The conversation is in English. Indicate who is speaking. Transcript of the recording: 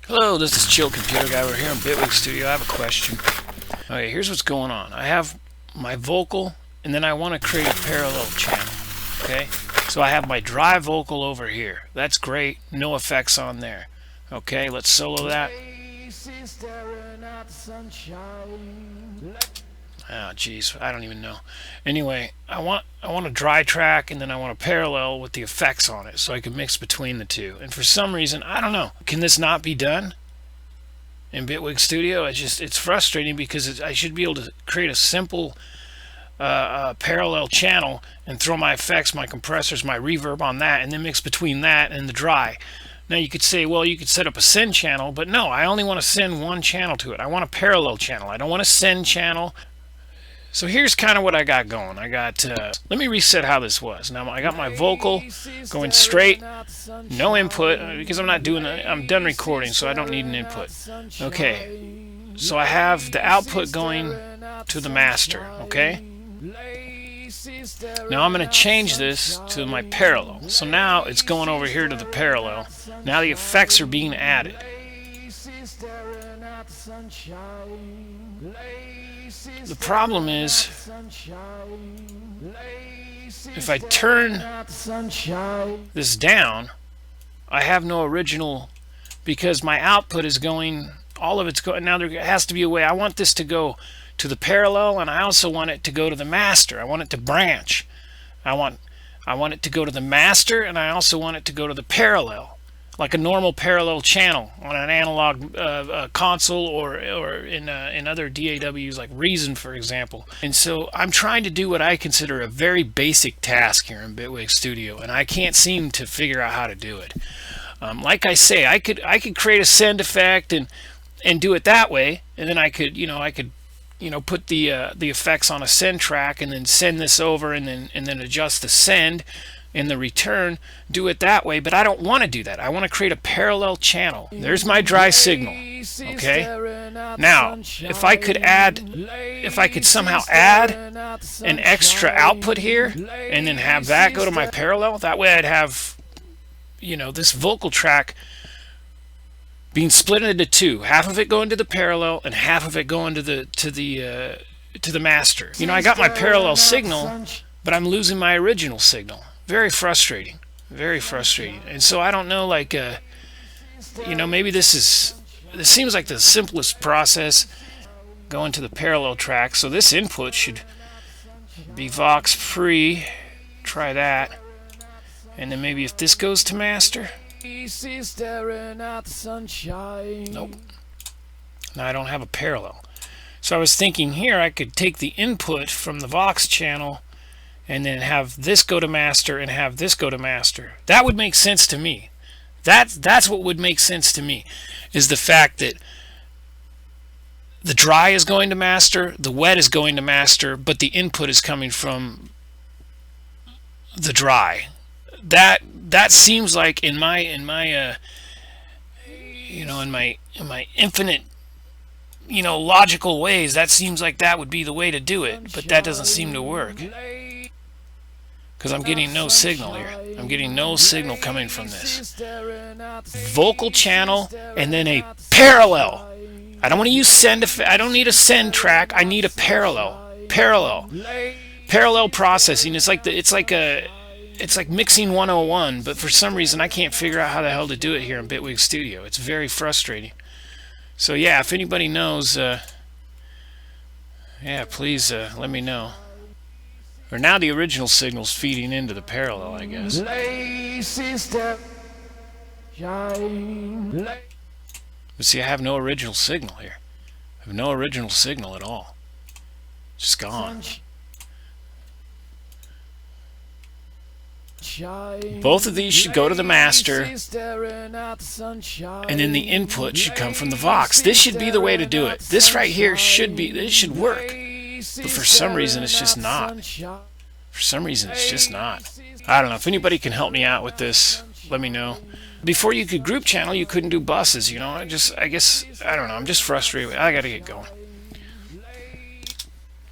Speaker 1: Hello, this is Chill Computer Guy. We're here in Bitwig Studio. I have a question. Okay, here's what's going on. I have my vocal, and then I want to create a parallel channel. Okay, so I have my dry vocal over here. That's great. No effects on there. Okay, let's solo that. Oh, geez, I don't even know. Anyway, I want a dry track, and then I want a parallel with the effects on it, so I can mix between the two. And for some reason, I don't know. Can this not be done in Bitwig Studio? It's frustrating because I should be able to create a simple parallel channel and throw my effects, my compressors, my reverb on that, and then mix between that and the dry. Now you could say, well, you could set up a send channel, but no, I only want to send one channel to it. I want a parallel channel. I don't want a send channel. So here's kind of what I got going. I got, let me reset how this was. Now I got my vocal going straight, no input, because I'm done recording, so I don't need an input. Okay, so I have the output going to the master, okay? Now I'm going to change this to my parallel. So now it's going over here to the parallel. Now the effects are being added. The problem is, if I turn this down, I have no original, because my output is going, all of it's going, now there has to be a way. I want this to go to the parallel, and I also want it to go to the master. I want it to branch. I want it to go to the master, and I also want it to go to the parallel, like a normal parallel channel on an analog console or in other DAWs like Reason, for example. And so I'm trying to do what I consider a very basic task here in Bitwig Studio, and I can't seem to figure out how to do it. Like I say, I could create a send effect and do it that way, and then I could put the effects on a send track and then send this over and then adjust the send and the return, do it that way. But I don't want to do that. I want to create a parallel channel. There's my dry signal. Okay, now if I could somehow add an extra output here and then have that go to my parallel, that way I'd have this vocal track being split into two, half of it going to the parallel and half of it going to the master. I got my parallel signal, but I'm losing my original signal. Very frustrating, very frustrating. And so I don't know, like, maybe this seems like the simplest process, going to the parallel track. So this input should be Vox free. Try that. And then maybe if this goes to master. Nope. Now I don't have a parallel. So I was thinking here I could take the input from the Vox channel and then have this go to master and have this go to master. That would make sense to me. That's what would make sense to me, is the fact that the dry is going to master, the wet is going to master, but the input is coming from the dry. That seems like in my infinite logical ways, that seems like that would be the way to do it, but that doesn't seem to work. Because I'm getting no signal here. I'm getting no signal coming from this vocal channel, and then a parallel. I don't want to use send. I don't need a send track. I need a parallel processing. It's like mixing 101, but for some reason I can't figure out how the hell to do it here in Bitwig Studio. It's very frustrating. So yeah, if anybody knows, please let me know. Or now the original signal's feeding into the parallel, I guess. But see, I have no original signal here. I have no original signal at all. It's just gone. Both of these should go to the master, and then the input should come from the Vox. This should be the way to do it. This right here should work. But for some reason it's just not. For some reason it's just not. I don't know. If anybody can help me out with this, let me know. Before you could group channel, you couldn't do buses, I don't know. I'm just frustrated. I gotta get going.